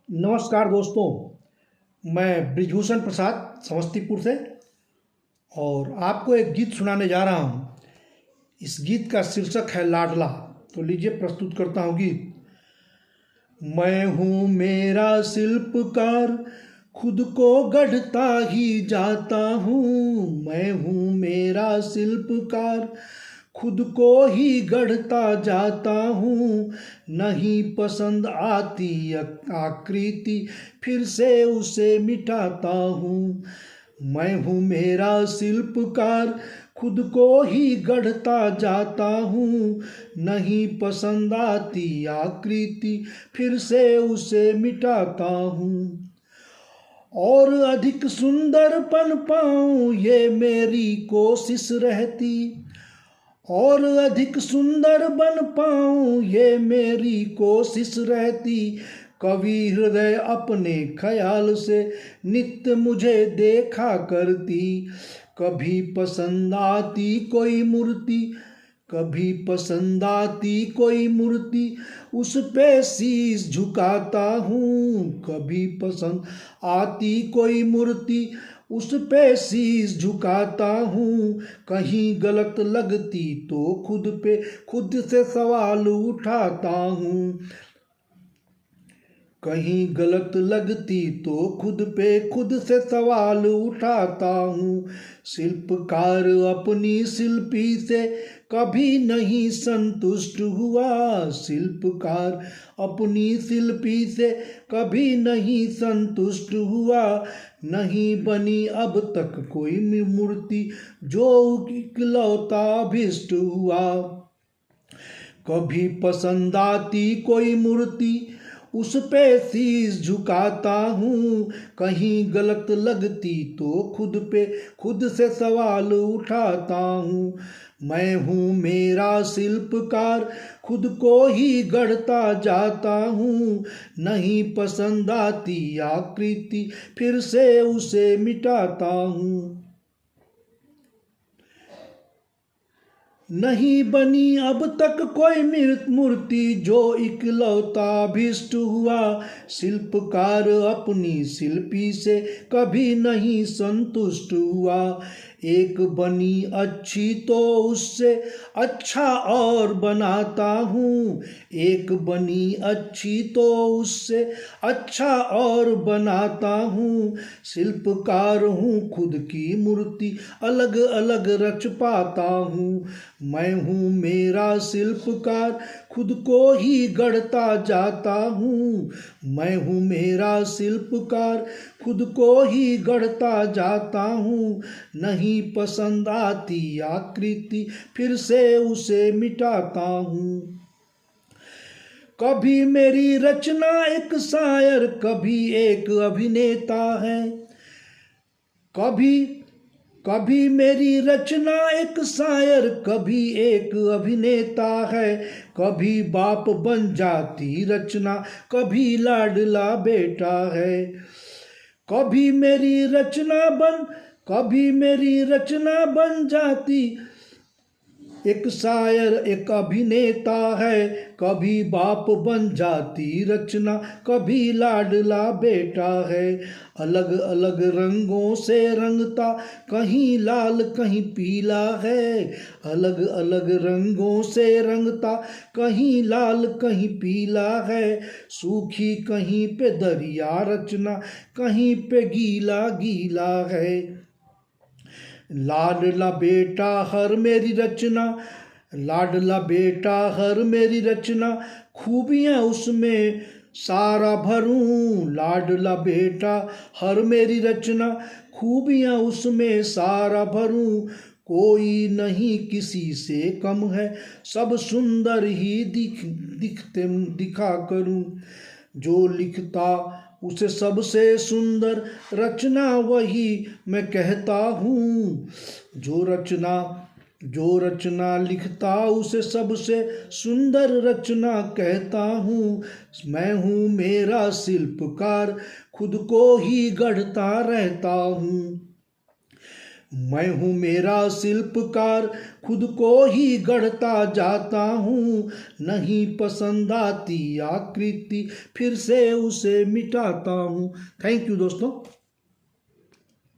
नमस्कार दोस्तों, मैं ब्रिजभूषण प्रसाद समस्तीपुर से और आपको एक गीत सुनाने जा रहा हूँ। इस गीत का शीर्षक है लाडला। तो लीजिए प्रस्तुत करता हूँ गीत। मैं हूँ मेरा शिल्पकार, खुद को गढ़ता ही जाता हूँ। मैं हूँ मेरा शिल्पकार, खुद को ही गढ़ता जाता हूँ। नहीं पसंद आती आकृति, फिर से उसे मिटाता हूँ। मैं हूँ मेरा शिल्पकार, खुद को ही गढ़ता जाता हूँ। नहीं पसंद आती आकृति, फिर से उसे मिटाता हूँ। और अधिक सुंदर बन पाऊँ ये मेरी कोशिश रहती। और अधिक सुंदर बन पाऊँ ये मेरी कोशिश रहती। कवि हृदय अपने ख्याल से नित्य मुझे देखा करती। कभी पसंद आती कोई मूर्ति, कभी पसंद आती कोई मूर्ति, उस पे शीश झुकाता हूँ। कभी पसंद आती कोई मूर्ति, उस पे शीश झुकाता हूँ। कहीं गलत लगती तो खुद से सवाल उठाता हूँ। कहीं गलत लगती तो खुद से सवाल उठाता हूँ। शिल्पकार अपनी शिल्पी से कभी नहीं संतुष्ट हुआ। शिल्पकार अपनी शिल्पी से कभी नहीं संतुष्ट हुआ। नहीं बनी अब तक कोई मूर्ति जो इकलौता अभिष्ट हुआ। कभी पसंद आती कोई मूर्ति, उस पे शीश झुकाता हूँ। कहीं गलत लगती तो खुद से सवाल उठाता हूँ। मैं हूँ मेरा शिल्पकार, खुद को ही गढ़ता जाता हूँ। नहीं पसंद आती आकृति, फिर से उसे मिटाता हूँ। नहीं बनी अब तक कोई मूर्ति जो इकलौता अभिष्ट हुआ। शिल्पकार अपनी शिल्पी से कभी नहीं संतुष्ट हुआ। एक बनी अच्छी तो उससे अच्छा और बनाता हूँ। एक बनी अच्छी तो उससे अच्छा और बनाता हूँ। शिल्पकार हूँ, खुद की मूर्ति अलग अलग रच पाता हूँ। मैं हूँ मेरा शिल्पकार, खुद को ही गढ़ता जाता हूँ। मैं हूँ मेरा शिल्पकार, खुद को ही गढ़ता जाता हूँ। नहीं पसंद आती आकृति, फिर से उसे मिटाता हूँ। कभी मेरी रचना एक शायर, कभी एक अभिनेता है। कभी मेरी रचना एक शायर, कभी एक अभिनेता है। कभी बाप बन जाती रचना, कभी लाडला बेटा है। कभी मेरी रचना बन जाती एक शायर एक अभिनेता है। कभी बाप बन जाती रचना, कभी लाडला बेटा है। अलग अलग रंगों से रंगता, कहीं लाल कहीं पीला है। अलग अलग रंगों से रंगता, कहीं लाल कहीं पीला है। सूखी कहीं पे दरिया रचना, कहीं पे गीला गीला है। लाडला बेटा हर मेरी रचना, लाडला बेटा हर मेरी रचना, खूबियाँ उसमें सारा भरूं। लाडला बेटा हर मेरी रचना, खूबियाँ उसमें सारा भरूं। कोई नहीं किसी से कम है, सब सुंदर ही दिखा करूं। जो लिखता उसे सबसे सुंदर रचना वही मैं कहता हूँ। जो रचना लिखता उसे सबसे सुंदर रचना कहता हूँ। मैं हूँ मेरा शिल्पकार, खुद को ही गढ़ता रहता हूँ। मैं हूँ मेरा शिल्पकार, खुद को ही गढ़ता जाता हूँ, नहीं पसंद आती आकृति फिर से उसे मिटाता हूँ। थैंक यू दोस्तों।